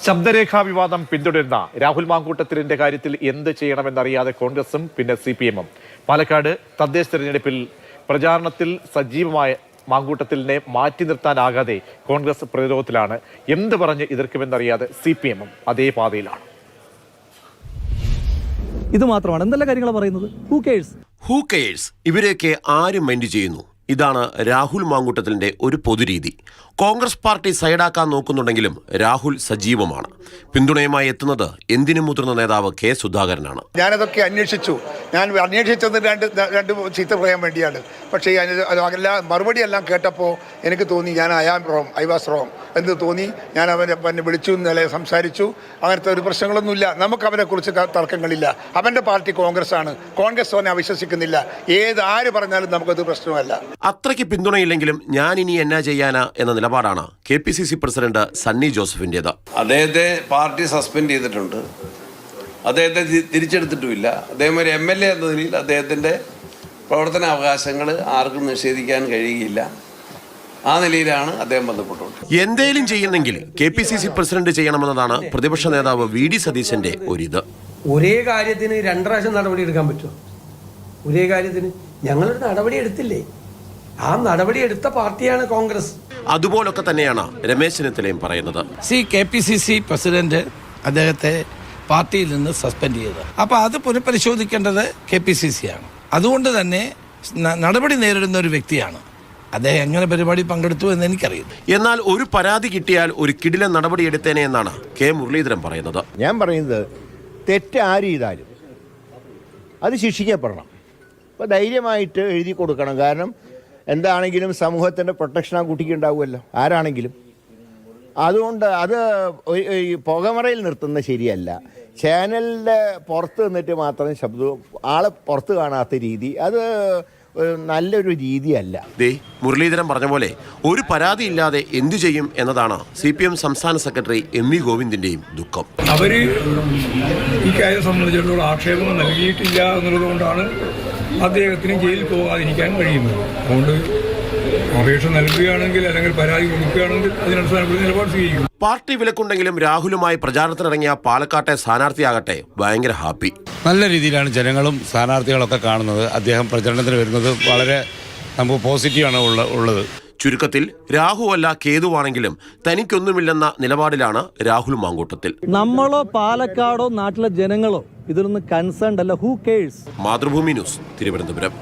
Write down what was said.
ശബ്ദരേഖാ വിവാദം പിന്തുടരുന്ന രാഹുൽ മാങ്കൂട്ടത്തിലിന്റെ കാര്യത്തിൽ എന്ത് ചെയ്യണമെന്നറിയാതെ കോൺഗ്രസും പിന്നെ CPM-ഉം പാലക്കാട് തദ്ദേശ തെരഞ്ഞെടുപ്പിൽ പ്രചാരണത്തിൽ സജീവമായ മാങ്കൂട്ടത്തിലിനെ മാറ്റി നിർത്താനാകാതെ കോൺഗ്രസ് പ്രതിരോധത്തിലാണ്. എന്ത് പറഞ്ഞ് എതിർക്കുമെന്നറിയാതെ CPM-ഉം അതേ പാതയിലാണ്. ഇത് മാത്രമാണ് എന്തെല്ലാം കാര്യങ്ങളാണ് പറയുന്നത്. ഹൂ കെയേഴ്സ് ഇവരെയൊക്കെ ആരും മൈൻഡ് ചെയ്യുന്നു. ഇതാണ് രാഹുൽ മാങ്കൂട്ടത്തിലിന്റെ ഒരു പൊതുരീതി. കോൺഗ്രസ് പാർട്ടി സൈഡാക്കാൻ നോക്കുന്നുണ്ടെങ്കിലും രാഹുൽ സജീവമാണ്. പിന്തുണയുമായി എത്തുന്നത് എന്തിനും മുതിർന്ന നേതാവ് കെ സുധാകരനാണ്. ഞാനതൊക്കെ അന്വേഷിച്ചു. ഞാൻ അന്വേഷിച്ചത് രണ്ട് ചീത്ത പറയാൻ വേണ്ടിയാണ്. പക്ഷേ മറുപടി എല്ലാം കേട്ടപ്പോൾ എനിക്ക് തോന്നി ഐ വാസ് റോങ് എന്ന് തോന്നി. ഞാൻ അവനെ വിളിച്ചു, ഇന്നലെ സംസാരിച്ചു. അങ്ങനത്തെ ഒരു പ്രശ്നങ്ങളൊന്നുമില്ല. നമുക്ക് അവനെ കുറിച്ച് തർക്കങ്ങളില്ല. അവൻ്റെ പാർട്ടി കോൺഗ്രസ് ആണ്. കോൺഗ്രസ് അവനെ അവിശ്വസിക്കുന്നില്ല. ആര് പറഞ്ഞാലും നമുക്കത് പ്രശ്നമല്ല. അത്രയ്ക്ക് പിന്തുണയില്ലെങ്കിലും ഞാൻ ഇനി എന്നാ ചെയ്യാനാ എന്ന നിലപാടാണ് KPCC പ്രസിഡന്റ് സണ്ണി ജോസഫിന്റേത്. അദ്ദേഹത്തെ പാർട്ടി സസ്പെൻഡ് ചെയ്തിട്ടുണ്ട്. അദ്ദേഹത്തെ തിരിച്ചെടുത്തിട്ടുമില്ല. അദ്ദേഹം ഒരു MLA എന്ന നിലയിൽ അദ്ദേഹത്തിൻ്റെ പ്രവർത്തന അവകാശങ്ങൾ ആർക്കും നിഷേധിക്കാൻ കഴിയുകയില്ല. ആ നിലയിലാണ് അദ്ദേഹം ബന്ധപ്പെട്ടുള്ളത്. എന്തേലും ചെയ്യുന്നെങ്കിൽ KPCC പ്രസിഡന്റ് ചെയ്യണമെന്നതാണ് പ്രതിപക്ഷ നേതാവ് VD സതീശന്റെ ഒരിത്. ഒരേ കാര്യത്തിന് 2 പ്രാവശ്യം നടപടി എടുക്കാൻ പറ്റുമോ? ഒരേ കാര്യത്തിന് ഞങ്ങളൊരു നടപടി എടുത്തില്ലേ? ആ നടപടി എടുത്ത പാർട്ടിയാണ് കോൺഗ്രസ്. അതുപോലൊക്കെ തന്നെയാണ് രമേശ് ചെന്നിത്തലയും പറയുന്നത്. KPCC പ്രസിഡന്റ് അദ്ദേഹത്തെ പാർട്ടിയിൽ നിന്ന് സസ്പെൻഡ് ചെയ്തത്. അപ്പോൾ അത് പുനഃപരിശോധിക്കേണ്ടത് KPCC ആണ്. അതുകൊണ്ട് തന്നെ നടപടി നേരിടുന്ന ഒരു വ്യക്തിയാണ് അദ്ദേഹം. എങ്ങനെ പരിപാടി പങ്കെടുത്തു എന്ന് എനിക്കറിയില്ല. എന്നാൽ ഒരു പരാതി കിട്ടിയാൽ ഒരു കിടിലൻ നടപടി എടുത്തേനെ എന്നാണ് K മുരളീധരൻ പറയുന്നത്. ഞാൻ പറയുന്നത് തെറ്റ് ആര് ചെയ്താലും അത് ശിക്ഷിക്കപ്പെടണം. അപ്പോൾ ധൈര്യമായിട്ട് എഴുതി കൊടുക്കണം. കാരണം എന്താണെങ്കിലും സമൂഹത്തിൻ്റെ പ്രൊട്ടക്ഷൻ ആ കുട്ടിക്ക് ഉണ്ടാവുമല്ലോ, ആരാണെങ്കിലും. അതുകൊണ്ട് അത് പുകമറയിൽ നിർത്തുന്നത് ശരിയല്ല. ചാനലിൻ്റെ പുറത്ത് നിന്നിട്ട് മാത്രം ശബ്ദവും ആളെ പുറത്ത് കാണാത്ത രീതി അത് നല്ലൊരു രീതിയല്ല. മുരളീധരൻ പറഞ്ഞ പോലെ ഒരു പരാതിയില്ലാതെ എന്തു ചെയ്യും എന്നതാണ് CPM സംസ്ഥാന സെക്രട്ടറി MV ഗോവിന്ദിന്റെയും ദുഃഖം. അവര് ഈ കാര്യം സംബന്ധിച്ചിടത്തോളം ആക്ഷേപം നൽകിയിട്ടില്ല എന്നുള്ളത് കൊണ്ടാണ് അദ്ദേഹത്തിന് ജയിലിൽ പോകാതിരിക്കാൻ കഴിയുന്നത്. അതുകൊണ്ട് അപേക്ഷ നൽകുകയാണെങ്കിൽ അല്ലെങ്കിൽ പരാതി കൊടുക്കുകയാണെങ്കിൽ അതിനനുസരിച്ച് നിലപാട് സ്വീകരിക്കും. പാർട്ടി വിലക്കുണ്ടെങ്കിലും രാഹുലുമായി പ്രചാരണത്തിനിറങ്ങിയ പാലക്കാട്ടെ സ്ഥാനാർത്ഥിയാകട്ടെ ഭയങ്കര ഹാപ്പി. നല്ല രീതിയിലാണ് ജനങ്ങളും സ്ഥാനാർത്ഥികളൊക്കെ കാണുന്നത്. അദ്ദേഹം പ്രചരണത്തിന് വരുന്നത് വളരെ നമുക്ക് പോസിറ്റീവാണ് ഉള്ളത്. ചുരുക്കത്തിൽ രാഹുവല്ല കേതുവാണെങ്കിലും തനിക്കൊന്നുമില്ലെന്ന നിലപാടിലാണ് രാഹുൽ മാങ്കൂട്ടത്തിൽ. നമ്മളോ പാലക്കാടോ നാട്ടിലെ ജനങ്ങളോ ഇതിലൊന്നും കൺസേൺഡ് അല്ല. Who cares. Mathrubhumi news, Thiruvananthapuram.